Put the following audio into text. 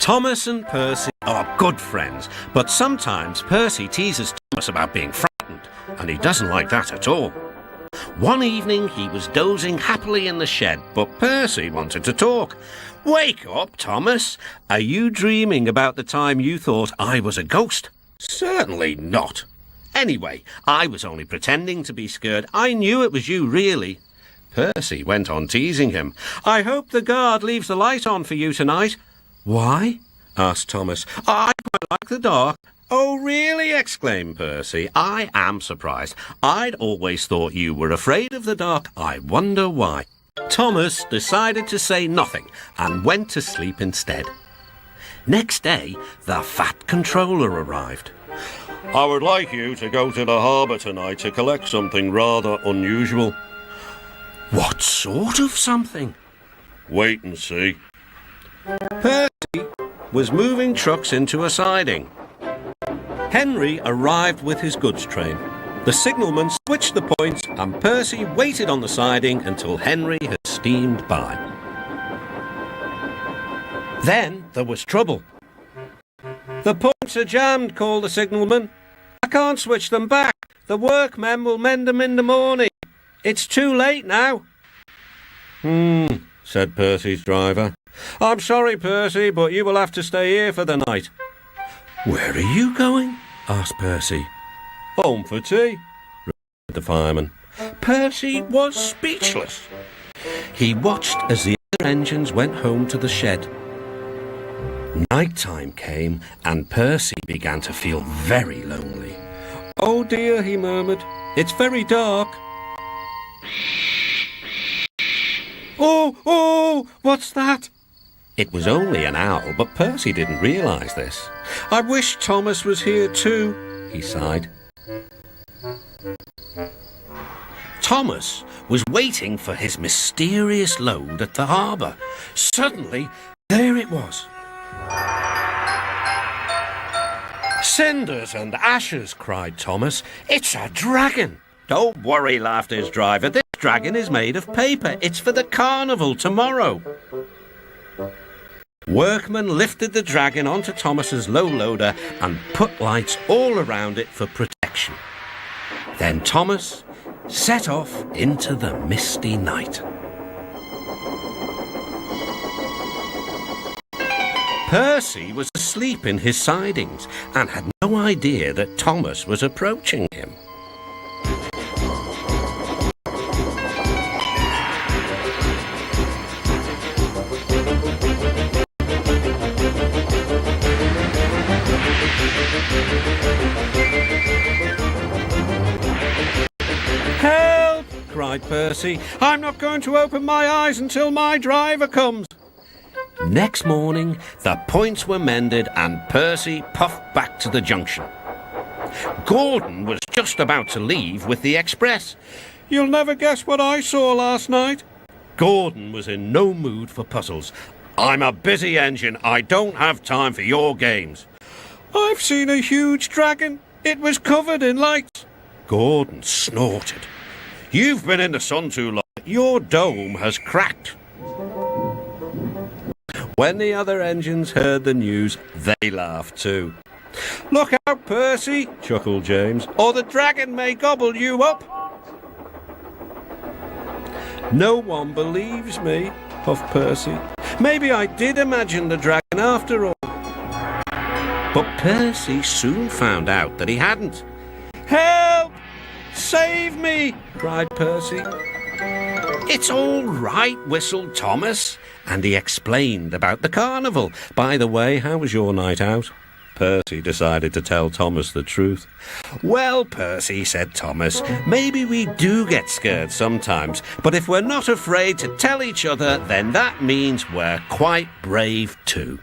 Thomas and Percy are good friends, but sometimes Percy teases Thomas about being frightened, and he doesn't like that at all. One evening he was dozing happily in the shed, but Percy wanted to talk. "Wake up, Thomas. Are you dreaming about the time you thought I was a ghost?" "Certainly not. Anyway, I was only pretending to be scared. I knew it was you, really." Percy went on teasing him. "I hope the guard leaves the light on for you tonight." "Why?" asked Thomas. "I quite like the dark." "Oh, really?" exclaimed Percy. "I am surprised. I'd always thought you were afraid of the dark. I wonder why." Thomas decided to say nothing and went to sleep instead. Next day, the Fat Controller arrived. "I would like you to go to the harbour tonight to collect something rather unusual." "What sort of something?" "Wait and see." Percy was moving trucks into a siding. Henry arrived with his goods train. The signalman switched the points and Percy waited on the siding until Henry had steamed by. Then there was trouble. "The points are jammed," called the signalman. "I can't switch them back. The workmen will mend them in the morning. It's too late now." Said Percy's driver. "I'm sorry, Percy, but you will have to stay here for the night." "Where are you going?" asked Percy. "Home for tea," replied the fireman. Percy was speechless. He watched as the other engines went home to the shed. Night time came and Percy began to feel very lonely. "Oh dear," he murmured, "it's very dark." Oh, what's that?" It was only an owl, but Percy didn't realise this. "I wish Thomas was here too," he sighed. Thomas was waiting for his mysterious load at the harbour. Suddenly, there it was. "Cinders and ashes," cried Thomas. "It's a dragon." "Don't worry," laughed his driver. "This dragon is made of paper. It's for the carnival tomorrow." Workmen lifted the dragon onto Thomas's low loader and put lights all around it for protection. Then Thomas set off into the misty night. Percy was asleep in his sidings and had no idea that Thomas was approaching him. "Help!" cried Percy. "I'm not going to open my eyes until my driver comes." Next morning, the points were mended and Percy puffed back to the junction. Gordon was just about to leave with the express. "You'll never guess what I saw last night." Gordon was in no mood for puzzles. "I'm a busy engine. I don't have time for your games." "I've seen a huge dragon. It was covered in lights." Gordon snorted. "You've been in the sun too long. Your dome has cracked." When the other engines heard the news, they laughed too. "Look out, Percy," chuckled James, "or the dragon may gobble you up." "No one believes me," puffed Percy. "Maybe I did imagine the dragon after all." But Percy soon found out that he hadn't. "Help! Save me!" cried Percy. "It's all right," whistled Thomas, and he explained about the carnival. "By the way, how was your night out?" Percy decided to tell Thomas the truth. "Well, Percy," said Thomas, "maybe we do get scared sometimes, but if we're not afraid to tell each other, then that means we're quite brave too."